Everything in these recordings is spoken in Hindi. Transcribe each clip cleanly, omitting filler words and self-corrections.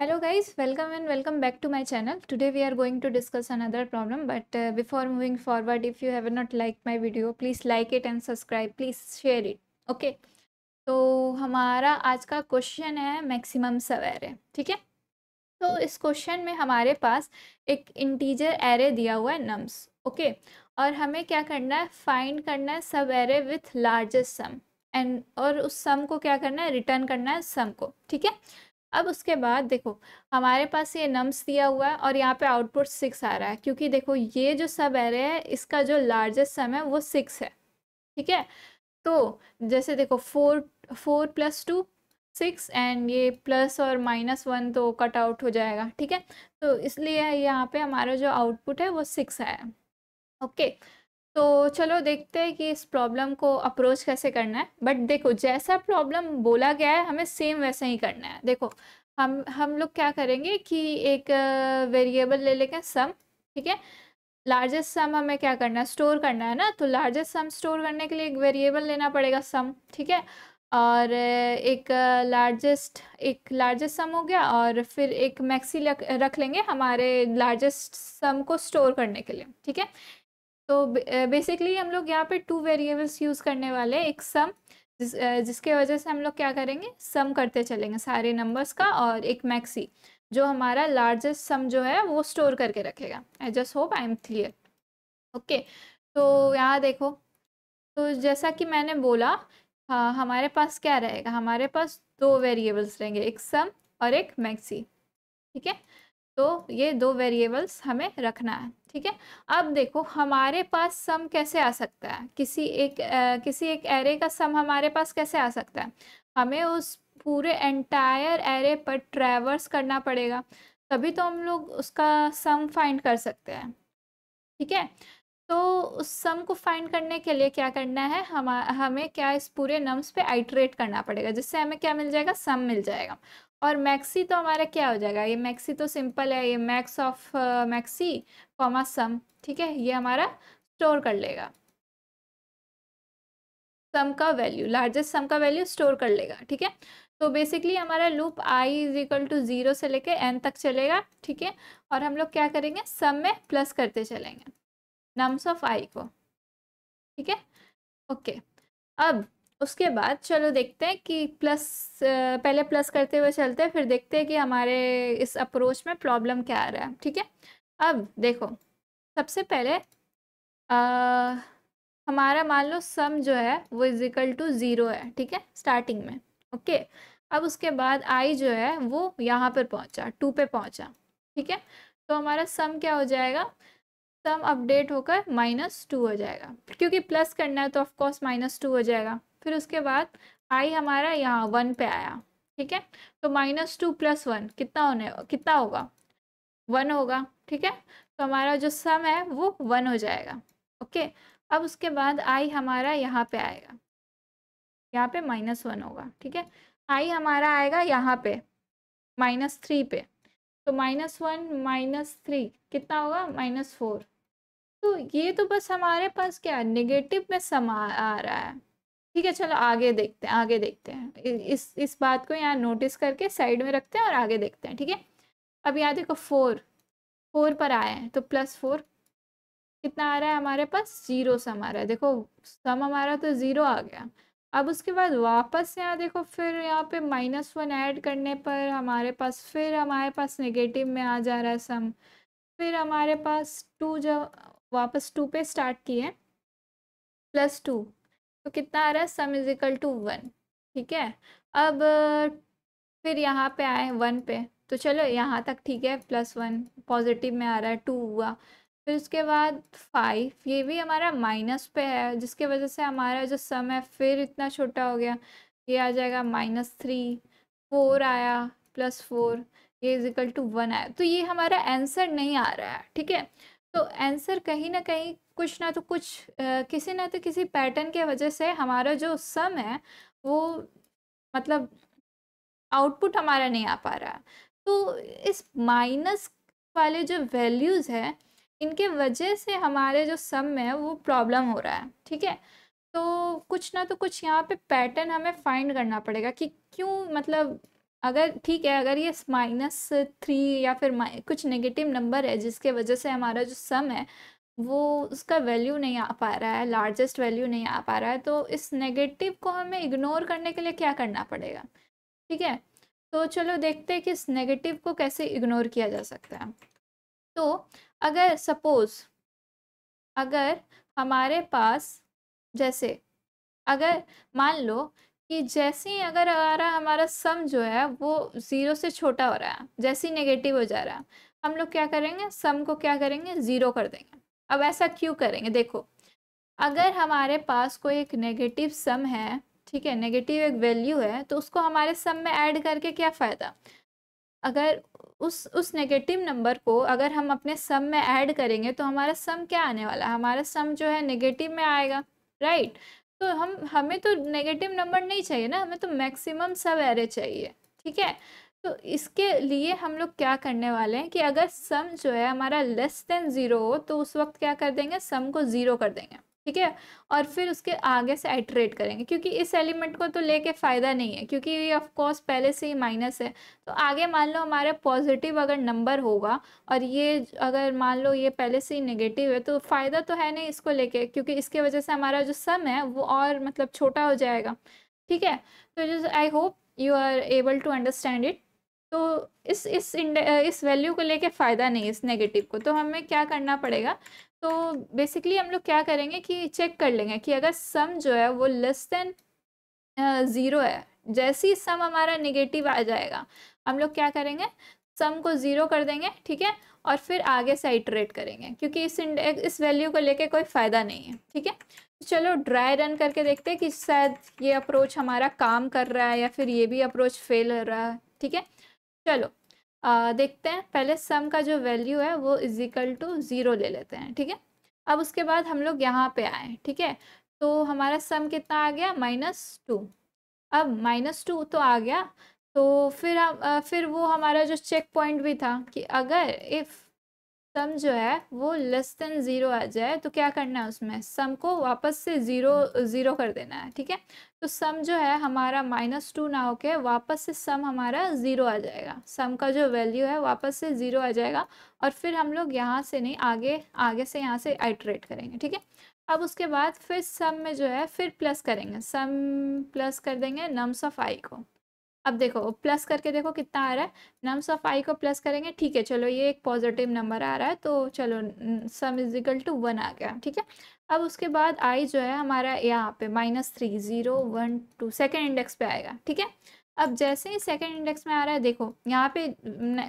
Hello guys, welcome and welcome back to my channel. Today we are going to discuss another problem, but before moving forward, if you have not liked my video, please like it and subscribe. Please share it. Okay. तो हमारा आज का क्वेश्चन है मैक्सिमम सब एरे, ठीक है। तो इस क्वेश्चन में हमारे पास एक इंटीजर एरे दिया हुआ है नम्स, ओके। और हमें क्या करना है, फाइंड करना है subarray with largest sum and और उस सम को क्या करना है, रिटर्न करना है सम को, ठीक है। अब उसके बाद देखो हमारे पास ये नम्स दिया हुआ है और यहाँ पे आउटपुट 6 आ रहा है, क्योंकि देखो ये जो सब एरे है इसका जो लार्जेस्ट सम है वो 6 है, ठीक है। तो जैसे देखो 4 प्लस 2 6 एंड ये प्लस और -1 तो कट आउट हो जाएगा, ठीक है। तो इसलिए यहाँ पे हमारा जो आउटपुट है वो 6 आया, ओके। तो चलो देखते हैं कि इस प्रॉब्लम को अप्रोच कैसे करना है। बट देखो जैसा प्रॉब्लम बोला गया है हमें सेम वैसा ही करना है। देखो हम लोग क्या करेंगे कि एक वेरिएबल ले लेंगे सम, ठीक है। लार्जेस्ट सम हमें क्या करना है, स्टोर करना है ना। तो लार्जेस्ट सम स्टोर करने के लिए एक वेरिएबल लेना पड़ेगा सम, ठीक है। और एक लार्जेस्ट सम हो गया और फिर एक मैक्सी रख लेंगे हमारे लार्जेस्ट सम को स्टोर करने के लिए, ठीक है। तो बेसिकली हम लोग यहाँ पे 2 वेरिएबल्स यूज़ करने वाले हैं, एक सम जिसके वजह से हम लोग क्या करेंगे, सम करते चलेंगे सारे नंबर्स का, और एक मैक्सी जो हमारा लार्जेस्ट सम जो है वो स्टोर करके रखेगा। आई just hope I am clear, okay. तो यहाँ देखो, तो जैसा कि मैंने बोला, हाँ हमारे पास क्या रहेगा, हमारे पास 2 वेरिएबल्स रहेंगे, एक सम और एक मैक्सी, ठीक है। तो ये 2 वेरिएबल्स हमें रखना है, ठीक है। अब देखो हमारे पास सम कैसे आ सकता है, किसी एक एरे का सम हमारे पास कैसे आ सकता है, हमें उस पूरे एंटायर एरे पर ट्रैवर्स करना पड़ेगा, तभी तो हम लोग उसका सम फाइंड कर सकते हैं, ठीक है। तो उस सम को फाइंड करने के लिए क्या करना है, हमें क्या इस पूरे नम्स पे आइटरेट करना पड़ेगा, जिससे हमें क्या मिल जाएगा, सम मिल जाएगा। और मैक्सी तो हमारा क्या हो जाएगा, ये मैक्सी तो सिंपल है, ये max of maxi comma sum, ठीक है। ये हमारा स्टोर कर लेगा सम का वैल्यू, लार्जेस्ट सम का वैल्यू स्टोर कर लेगा, ठीक है। तो बेसिकली हमारा loop i is equal to 0 से लेके n तक चलेगा, ठीक है। और हम लोग क्या करेंगे, सम में प्लस करते चलेंगे नम्स ऑफ आई को, ठीक है, ओके। अब उसके बाद चलो देखते हैं कि पहले प्लस करते हुए चलते हैं, फिर देखते हैं कि हमारे इस अप्रोच में प्रॉब्लम क्या आ रहा है, ठीक है। अब देखो सबसे पहले हमारा मान लो सम जो है वो इज इक्वल टू 0 है, ठीक है, स्टार्टिंग में, ओके। अब उसके बाद आई जो है वो यहाँ पर पहुँचा, 2 पे पहुँचा, ठीक है। तो हमारा सम क्या हो जाएगा, सम अपडेट होकर -2 हो जाएगा, क्योंकि प्लस करना है तो ऑफकोर्स -2 हो जाएगा। फिर उसके बाद आई हमारा यहाँ 1 पे आया, ठीक है। तो -2 + 1 कितना होगा, 1 होगा, ठीक है। तो हमारा जो सम है वो 1 हो जाएगा, ओके। अब उसके बाद आई हमारा यहाँ पे आएगा, यहाँ पे -1 होगा, ठीक है। आई हमारा आएगा यहाँ पे -3 पे, तो -1 -3 कितना होगा, -4। तो ये तो बस हमारे पास क्या नेगेटिव में सम आ रहा है, ठीक है। चलो आगे देखते हैं इस बात को यहाँ नोटिस करके साइड में रखते हैं और आगे देखते हैं, ठीक है। अब यहाँ देखो 4 पर आए हैं, तो +4 कितना आ रहा है हमारे पास, 0 सम आ रहा है। देखो सम हमारा तो 0 आ गया। अब उसके बाद वापस यहाँ देखो, फिर यहाँ पे -1 ऐड करने पर हमारे पास नेगेटिव में आ जा रहा है सम। फिर हमारे पास 2 जब वापस 2 पे स्टार्ट किए +2, तो कितना आ रहा है, सम इज इक्वल टू 1, ठीक है। अब फिर यहाँ पे आए 1 पे, तो चलो यहाँ तक ठीक है, +1 पॉजिटिव में आ रहा है, 2 हुआ। फिर उसके बाद 5, ये भी हमारा माइनस पे है, जिसके वजह से हमारा जो सम है फिर इतना छोटा हो गया, ये आ जाएगा -3। 4 आया +4, ये इज इक्वल टू 1 आया। तो ये हमारा आंसर नहीं आ रहा है, ठीक है। तो आंसर कहीं ना कहीं कुछ ना तो कुछ किसी ना तो किसी पैटर्न के वजह से हमारा जो सम है वो मतलब आउटपुट हमारा नहीं आ पा रहा है। तो इस माइनस वाले जो वैल्यूज़ है इनके वजह से हमारे जो सम है वो प्रॉब्लम हो रहा है, ठीक है। तो कुछ ना तो कुछ यहाँ पे पैटर्न हमें फाइंड करना पड़ेगा कि क्यों, मतलब अगर ठीक है, अगर ये -3 या फिर कुछ नेगेटिव नंबर है जिसके वजह से हमारा जो सम है वो उसका वैल्यू नहीं आ पा रहा है, लार्जेस्ट वैल्यू नहीं आ पा रहा है, तो इस नेगेटिव को हमें इग्नोर करने के लिए क्या करना पड़ेगा। ठीक है, तो चलो देखते हैं कि इस नेगेटिव को कैसे इग्नोर किया जा सकता है। तो अगर सपोज अगर हमारे पास जैसे अगर मान लो कि जैसे ही अगर हमारा सम जो है वो 0 से छोटा हो रहा है, जैसे ही नेगेटिव हो जा रहा है, हम लोग क्या करेंगे, सम को क्या करेंगे, 0 कर देंगे। अब ऐसा क्यों करेंगे, देखो अगर हमारे पास कोई एक नेगेटिव सम है, ठीक है, नेगेटिव एक वैल्यू है, तो उसको हमारे सम में ऐड करके क्या फ़ायदा। अगर उस नेगेटिव नंबर को अगर हम अपने सम में ऐड करेंगे तो हमारा सम क्या आने वाला है, हमारा सम जो है नेगेटिव में आएगा, राइट। तो हमें तो नेगेटिव नंबर नहीं चाहिए ना, हमें तो मैक्सिमम सब एरे चाहिए। ठीक है, तो इसके लिए हम लोग क्या करने वाले हैं कि अगर सम जो है हमारा लेस देन 0 हो तो उस वक्त क्या कर देंगे, सम को 0 कर देंगे। ठीक है, और फिर उसके आगे से आइटरेट करेंगे, क्योंकि इस एलिमेंट को तो लेके फ़ायदा नहीं है, क्योंकि ये ऑफ कोर्स पहले से ही माइनस है। तो आगे मान लो हमारे पॉजिटिव अगर नंबर होगा और ये अगर मान लो ये पहले से ही नेगेटिव है, तो फ़ायदा तो है नहीं इसको लेके, क्योंकि इसके वजह से हमारा जो सम है वो और मतलब छोटा हो जाएगा। ठीक है, तो just I hope you are able to understand it. तो इस वैल्यू को लेके फ़ायदा नहीं है इस नेगेटिव को, तो हमें क्या करना पड़ेगा। तो बेसिकली हम लोग क्या करेंगे कि चेक कर लेंगे कि अगर सम जो है वो लेस देन 0 है, जैसे ही सम हमारा नेगेटिव आ जाएगा हम लोग क्या करेंगे, सम को 0 कर देंगे। ठीक है, और फिर आगे से आइटरेट करेंगे, क्योंकि इस वैल्यू को लेके कोई फ़ायदा नहीं है। ठीक है, तो चलो ड्राई रन करके देखते हैं कि शायद ये अप्रोच हमारा काम कर रहा है या फिर ये भी अप्रोच फेल हो रहा है। ठीक है, चलो देखते हैं। पहले सम का जो वैल्यू है वो इज इक्वल टू 0 ले लेते हैं। ठीक है, अब उसके बाद हम लोग यहाँ पे आए। ठीक है, तो हमारा सम कितना आ गया, -2। अब -2 तो आ गया, तो फिर वो हमारा जो चेक पॉइंट भी था कि अगर इफ़ सम जो है वो लेस देन 0 आ जाए तो क्या करना है, उसमें सम को वापस से 0 कर देना है। ठीक है, तो सम जो है हमारा -2 ना होके वापस से सम हमारा 0 आ जाएगा, सम का जो वैल्यू है वापस से 0 आ जाएगा। और फिर हम लोग यहाँ से नहीं, आगे आगे से यहाँ से आइटरेट करेंगे। ठीक है, अब उसके बाद फिर सम में जो है फिर प्लस करेंगे, सम प्लस कर देंगे नम्स ऑफ आई को। अब देखो प्लस करके देखो कितना आ रहा है, नम्स ऑफ आई को प्लस करेंगे। ठीक है, चलो ये एक पॉजिटिव नंबर आ रहा है, तो चलो सम इज इक्वल टू 1 आ गया। ठीक है, अब उसके बाद आई जो है हमारा यहाँ पे -3 0 1 2 सेकेंड इंडेक्स पे आएगा। ठीक है, अब जैसे ही सेकेंड इंडेक्स में आ रहा है, देखो यहाँ पे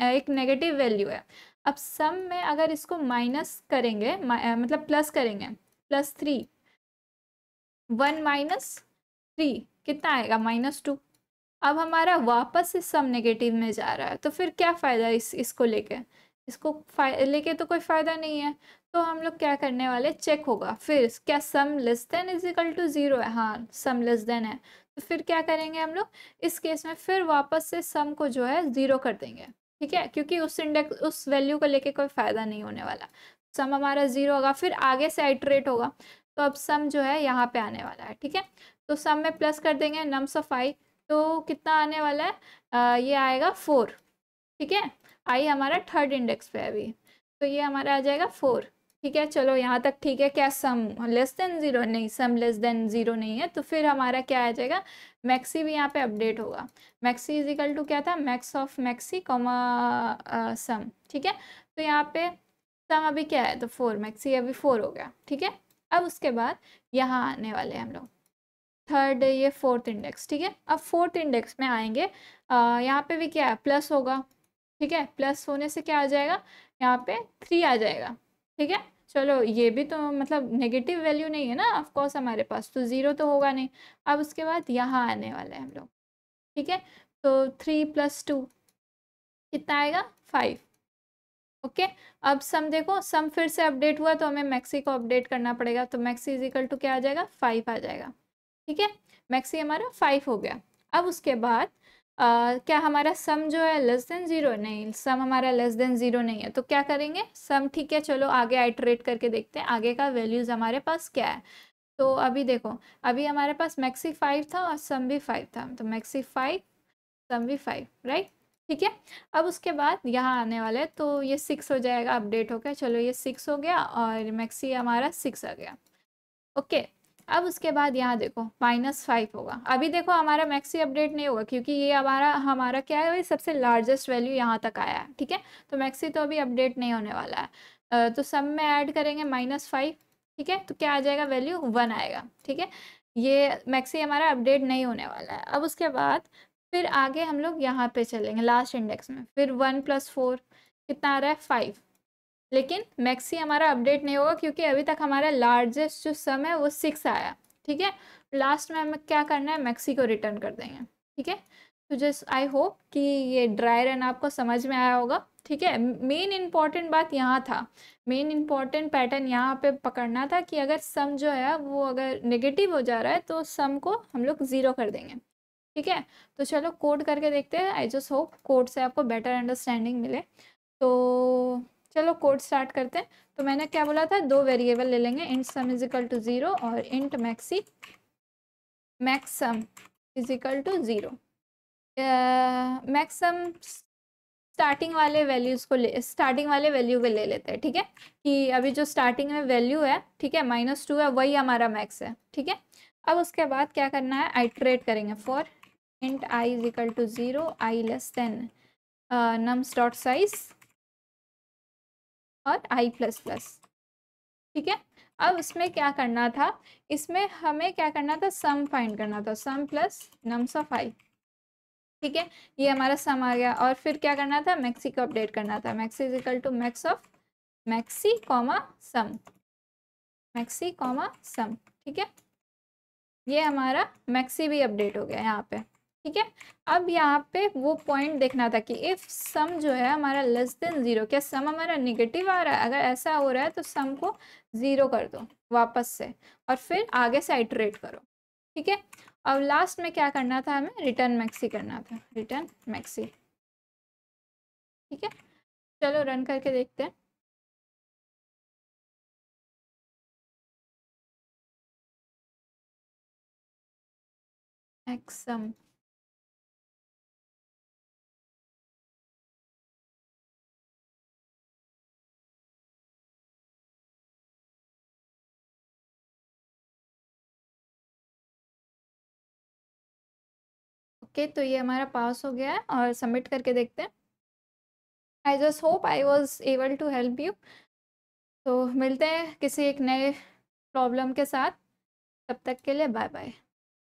एक नेगेटिव वैल्यू है। अब सम में अगर इसको माइनस करेंगे, मतलब प्लस करेंगे, +3, 1 -3 कितना आएगा, -2। अब हमारा वापस से सम नेगेटिव में जा रहा है, तो फिर क्या फ़ायदा इसको लेके, इसको लेके तो कोई फ़ायदा नहीं है। तो हम लोग क्या करने वाले, चेक होगा फिर क्या sum less than is equal to 0 है, हाँ सम लेस देन है, तो फिर क्या करेंगे हम लोग इस केस में, फिर वापस से सम को जो है 0 कर देंगे। ठीक है, क्योंकि उस वैल्यू को लेके कोई फ़ायदा नहीं होने वाला, सम हमारा 0 होगा, फिर आगे से आइटरेट होगा, तो अब सम जो है यहाँ पे आने वाला है। ठीक है, तो सम में प्लस कर देंगे नम्स ऑफ आई, तो कितना आने वाला है, ये आएगा 4। ठीक है, आई हमारा थर्ड इंडेक्स पे है अभी, तो ये हमारा आ जाएगा 4। ठीक है, चलो यहाँ तक ठीक है। क्या सम लेस देन 0, नहीं सम लेस देन 0 नहीं है, तो फिर हमारा क्या आ जाएगा, मैक्सी भी यहाँ पे अपडेट होगा। मैक्सी इज इक्वल टू क्या था, max of maxi comma sum. ठीक है, तो यहाँ पे सम अभी क्या है, तो 4, मैक्सी अभी 4 हो गया। ठीक है, अब उसके बाद यहाँ आने वाले हैं हम लोग थर्ड, ये फोर्थ इंडेक्स। ठीक है, अब फोर्थ इंडेक्स में आएंगे, यहाँ पे भी क्या है, प्लस होगा। ठीक है, प्लस होने से क्या आ जाएगा, यहाँ पे 3 आ जाएगा। ठीक है, चलो ये भी तो मतलब नेगेटिव वैल्यू नहीं है ना ऑफ कोर्स हमारे पास, तो 0 तो होगा नहीं। अब उसके बाद यहाँ आने वाले हैं हम लोग। ठीक है, तो 3 + 2 कितना आएगा, 5। ओके, अब सम देखो, सम फिर से अपडेट हुआ तो हमें मैक्सी को अपडेट करना पड़ेगा, तो मैक्सी इज इक्वल टू क्या आ जाएगा, 5 आ जाएगा। ठीक है, मैक्सी हमारा 5 हो गया। अब उसके बाद क्या हमारा सम जो है लेस देन 0, नहीं सम हमारा लेस देन 0 नहीं है, तो क्या करेंगे सम, ठीक है चलो आगे आइटरेट करके देखते हैं आगे का वैल्यूज़ हमारे पास क्या है। तो अभी देखो, अभी हमारे पास मैक्सी 5 था और सम भी 5 था, तो मैक्सी 5 सम भी 5, राइट। ठीक है, अब उसके बाद यहाँ आने वाला है तो ये 6 हो जाएगा, अपडेट हो गया। चलो ये 6 हो गया और मैक्सी हमारा 6 आ गया। ओके, अब उसके बाद यहाँ देखो -5 होगा। अभी देखो हमारा मैक्सी अपडेट नहीं होगा क्योंकि ये हमारा हमारा क्या है, सबसे लार्जेस्ट वैल्यू यहाँ तक आया है। ठीक है, तो मैक्सी तो अभी अपडेट नहीं होने वाला है। तो सम में ऐड करेंगे -5। ठीक है, तो क्या आ जाएगा, वैल्यू 1 आएगा। ठीक है, ये मैक्सी हमारा अपडेट नहीं होने वाला है। अब उसके बाद फिर आगे हम लोग यहाँ पे चलेंगे लास्ट इंडेक्स में। फिर 1 + 4 कितना आ रहा है, 5। लेकिन मैक्सी हमारा अपडेट नहीं होगा क्योंकि अभी तक हमारा लार्जेस्ट जो सम है वो 6 आया। ठीक है, लास्ट में हमें क्या करना है, मैक्सी को रिटर्न कर देंगे। ठीक है, तो जस्ट आई होप कि ये ड्राई रन आपको समझ में आया होगा। ठीक है, मेन इंपॉर्टेंट बात यहाँ था, मेन इंपॉर्टेंट पैटर्न यहाँ पे पकड़ना था कि अगर सम जो है वो अगर नेगेटिव हो जा रहा है तो सम को हम लोग 0 कर देंगे। ठीक है, तो चलो कोड करके देखते हैं। आई जस्ट होप कोड से आपको बेटर अंडरस्टैंडिंग मिले। तो चलो कोड स्टार्ट करते हैं। तो मैंने क्या बोला था, 2 वेरिएबल ले लेंगे, int sum is equal to 0 और int maxi max sum is equal to 0। Max sum starting वाले वैल्यूज़ को स्टार्टिंग वाले वैल्यू को ले लेते हैं। ठीक है, कि अभी जो स्टार्टिंग में वैल्यू है, ठीक है, -2 है, वही हमारा मैक्स है। ठीक है, अब उसके बाद क्या करना है, आइट्रेट करेंगे for int i is equal to 0, i less than nums dot size और i++। ठीक है, अब इसमें क्या करना था, इसमें हमें क्या करना था, सम फाइंड करना था, सम प्लस नम्स ऑफ i। ठीक है, ये हमारा सम आ गया। और फिर क्या करना था, मैक्सी को अपडेट करना था, maxi is equal to max of maxi comma sum, maxi comma sum. ठीक है, ये हमारा मैक्सी भी अपडेट हो गया यहाँ पे। ठीक है, अब यहाँ पे वो पॉइंट देखना था कि इफ सम जो है हमारा लेस देन 0, क्या सम हमारा निगेटिव आ रहा है, अगर ऐसा हो रहा है तो सम को 0 कर दो वापस से और फिर आगे से आइटरेट करो। ठीक है, अब लास्ट में क्या करना था, हमें रिटर्न मैक्सी करना था, रिटर्न मैक्सी। ठीक है, चलो रन करके देखते हैं। मैक्सम, ओके, तो ये हमारा पास हो गया है और सबमिट करके देखते हैं। I just hope I was able to help you. तो मिलते हैं किसी एक नए प्रॉब्लम के साथ, तब तक के लिए बाय बाय।